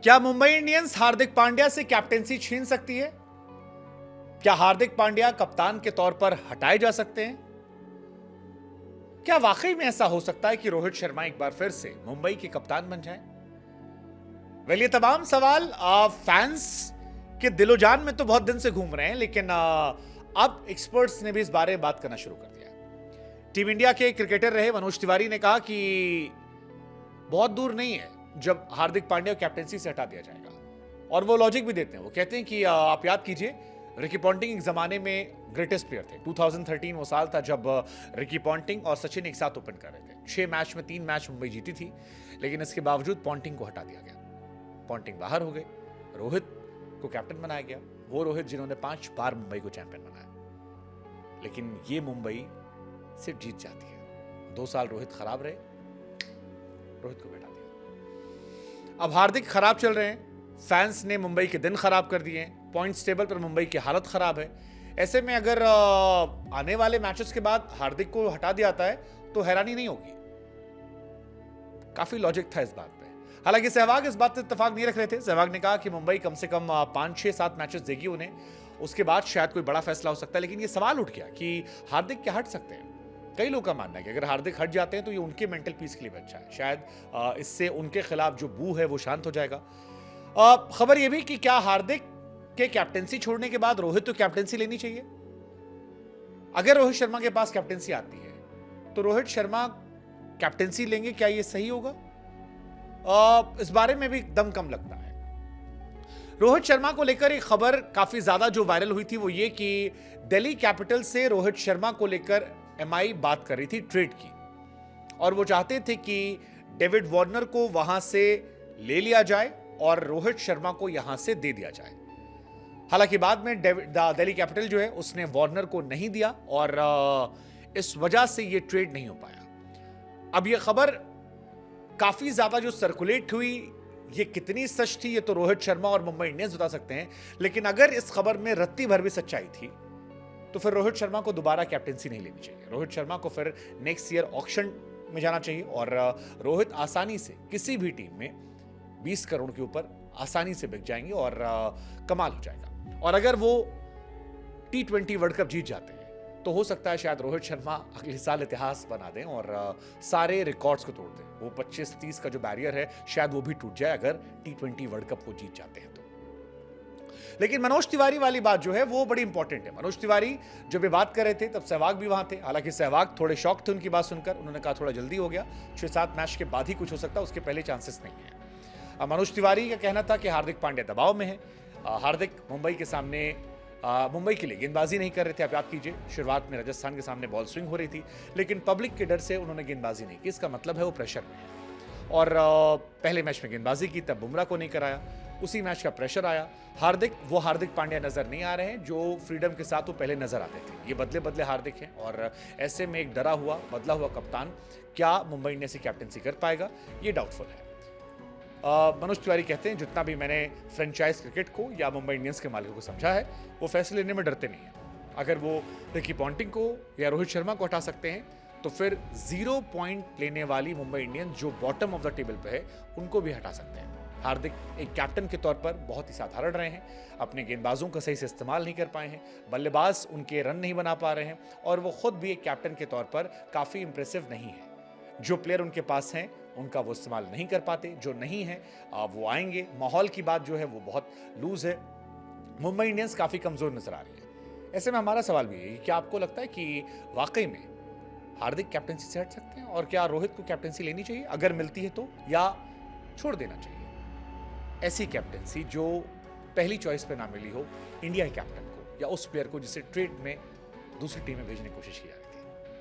क्या मुंबई इंडियंस हार्दिक पांड्या से कैप्टेंसी छीन सकती है? क्या हार्दिक पांड्या कप्तान के तौर पर हटाए जा सकते हैं? क्या वाकई में ऐसा हो सकता है कि रोहित शर्मा एक बार फिर से मुंबई के कप्तान बन जाएं? ये तमाम सवाल फैंस के दिलो जान में तो बहुत दिन से घूम रहे हैं, लेकिन अब एक्सपर्ट्स ने भी इस बारे में बात करना शुरू कर दिया है। टीम इंडिया के क्रिकेटर रहे मनोज तिवारी ने कहा कि बहुत दूर नहीं है जब हार्दिक पांड्या कैप्टेंसी से हटा दिया जाएगा, और वो लॉजिक भी देते हैं। वो कहते हैं कि आप याद कीजिए, रिकी पॉन्टिंग एक जमाने में ग्रेटेस्ट प्लेयर थे। 2013 वो साल था जब रिकी पॉन्टिंग और सचिन एक साथ ओपन कर रहे थे। 6 मैच में 3 मैच मुंबई जीती थी, लेकिन इसके बावजूद पॉन्टिंग को हटा दिया गया। पॉन्टिंग बाहर हो गए, रोहित को कैप्टन बनाया गया। वो रोहित जिन्होंने 5 बार मुंबई को चैंपियन बनाया, लेकिन ये मुंबई सिर्फ जीत जाती है। 2 साल रोहित खराब रहे, रोहित को बैठा दिया। अब हार्दिक खराब चल रहे हैं, फैंस ने मुंबई के दिन खराब कर दिए हैं, पॉइंट्स टेबल पर मुंबई की हालत खराब है। ऐसे में अगर आने वाले मैचेस के बाद हार्दिक को हटा दिया जाता है तो हैरानी नहीं होगी। काफी लॉजिक था इस बात पे। हालांकि सहवाग इस बात से इत्तेफाक नहीं रख रहे थे। सहवाग ने कहा कि मुंबई कम से कम 5, 6, 7 मैचेस देगी उन्हें, उसके बाद शायद कोई बड़ा फैसला हो सकता है। लेकिन ये सवाल उठ गया कि हार्दिक क्या हट सकते हैं। कई लोगों का मानना है कि अगर हार्दिक हट जाते हैं तो ये उनके मेंटल पीस के लिए अच्छा है। शायद इससे उनके खिलाफ जो बू है वो शांत हो जाएगा। खबर ये भी कि क्या हार्दिक के कैप्टेंसी छोड़ने के बाद रोहित तो कैप्टेंसी लेनी चाहिए। अगर रोहित शर्मा के पास कैप्टेंसी आती है तो रोहित शर्मा कैप्टेंसी लेंगे, क्या ये सही होगा? इस बारे में भी दम कम लगता है। रोहित शर्मा को लेकर एक खबर काफी ज्यादा जो वायरल हुई थी वो ये कि दिल्ली कैपिटल से रोहित शर्मा को लेकर एमआई बात कर रही थी ट्रेड की, और वो चाहते थे कि डेविड वार्नर को वहां से ले लिया जाए और रोहित शर्मा को यहां से दे दिया जाए। हालांकि बाद में दिल्ली कैपिटल जो है उसने वार्नर को नहीं दिया और इस वजह से यह ट्रेड नहीं हो पाया। अब यह खबर काफी ज्यादा जो सर्कुलेट हुई, ये कितनी सच थी ये तो रोहित शर्मा और मुंबई इंडियंस बता सकते हैं। लेकिन अगर इस खबर में रत्ती भर भी सच्चाई थी तो फिर रोहित शर्मा को दोबारा कैप्टेंसी नहीं लेनी चाहिए। रोहित शर्मा को फिर नेक्स्ट ईयर ऑक्शन में जाना चाहिए और रोहित आसानी से किसी भी टीम में 20 करोड़ के ऊपर आसानी से बिक जाएंगे और कमाल हो जाएगा। और अगर वो T20 वर्ल्ड कप जीत जाते हैं तो हो सकता है शायद रोहित शर्मा अगले साल इतिहास बना दें और सारे रिकॉर्ड्स को तोड़ दें। वो 25-30 का जो बैरियर है शायद वो भी टूट जाए अगर T20 वर्ल्ड कप को जीत जाते हैं तो। लेकिन मनोज तिवारी वाली बात जो है वो बड़ी इंपॉर्टेंट है। मनोज तिवारी जब ये बात कर रहे थे तब सहवाग भी वहां थे। हालांकि सहवाग थोड़े शॉक थे उनकी बात सुनकर। उन्होंने कहा थोड़ा जल्दी हो गया, 6-7 मैच के बाद ही कुछ हो सकता है, उसके पहले चांसेस नहीं है। मनोज तिवारी का कहना था कि हार्दिक पांड्या दबाव में है। हार्दिक मुंबई के सामने मुंबई के लिए गेंदबाजी नहीं कर रहे थे। आप याद कीजिए, शुरुआत में राजस्थान के सामने बॉल स्विंग हो रही थी, लेकिन पब्लिक के डर से उन्होंने गेंदबाजी नहीं की। इसका मतलब है वो प्रेशर में है। और पहले मैच में गेंदबाजी की, तब बुमराह को नहीं कराया, उसी मैच का प्रेशर आया। हार्दिक पांड्या नजर नहीं आ रहे हैं जो फ्रीडम के साथ वो पहले नजर आते थे। ये बदले बदले हार्दिक हैं और ऐसे में एक डरा हुआ बदला हुआ कप्तान क्या मुंबई इंडियंस की कैप्टेंसी कर पाएगा, ये डाउटफुल है। मनोज तिवारी कहते हैं जितना भी मैंने फ्रेंचाइज क्रिकेट को या मुंबई इंडियंस के मालिकों को समझा है, वो फैसले लेने में डरते नहीं हैं। अगर वो रिकी पॉन्टिंग को या रोहित शर्मा को हटा सकते हैं तो फिर 0 पॉइंट लेने वाली मुंबई इंडियंस जो बॉटम ऑफ द टेबल पे है उनको भी हटा सकते हैं। हार्दिक एक कैप्टन के तौर पर बहुत ही साधारण रहे हैं, अपने गेंदबाजों का सही से इस्तेमाल नहीं कर पाए हैं, बल्लेबाज उनके रन नहीं बना पा रहे हैं, और वो खुद भी एक कैप्टन के तौर पर काफ़ी इंप्रेसिव नहीं है। जो प्लेयर उनके पास हैं उनका वो इस्तेमाल नहीं कर पाते, जो नहीं है वो आएंगे। माहौल की बात जो है वो बहुत लूज है। मुंबई इंडियंस काफ़ी कमज़ोर नजर आ रही है। ऐसे में हमारा सवाल भी है, क्या आपको लगता है कि वाकई में हार्दिक कैप्टेंसी से हट सकते हैं, और क्या रोहित को कैप्टेंसी लेनी चाहिए अगर मिलती है तो, या छोड़ देना चाहिए ऐसी कैप्टेंसी जो पहली चॉइस पे ना मिली हो इंडिया के कैप्टन को या उस प्लेयर को जिसे ट्रेड में दूसरी टीम में भेजने की कोशिश की जाए?